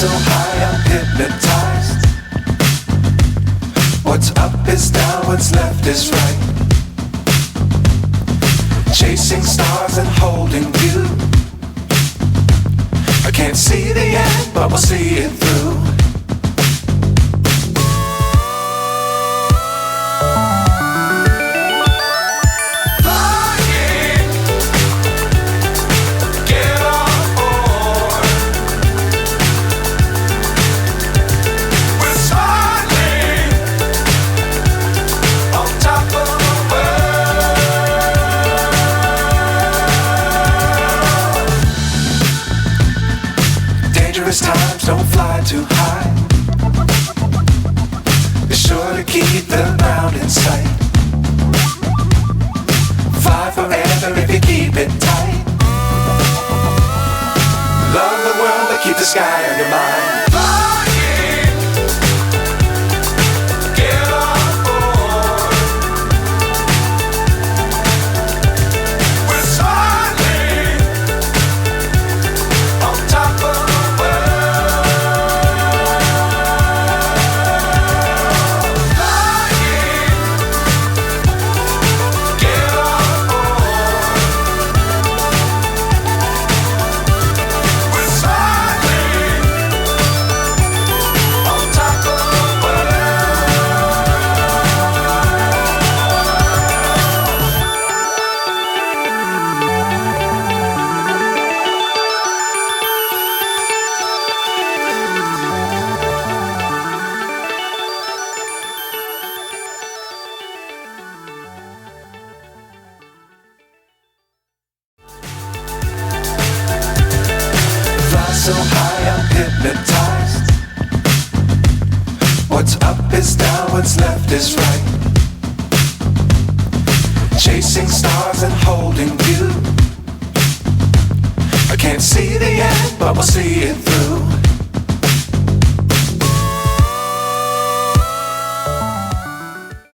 so high, I'm hypnotized. What's up is down, what's left is right. Chasing stars and holding you. I can't see the end, but we'll see it through. Times don't fly too high. Be sure to keep the ground in sight. Fly forever if you keep it tight. Love the world but keep the sky on your mind. So high, I'm hypnotized. What's up is down, what's left is right. Chasing stars and holding you. I can't see the end, but we'll see it through.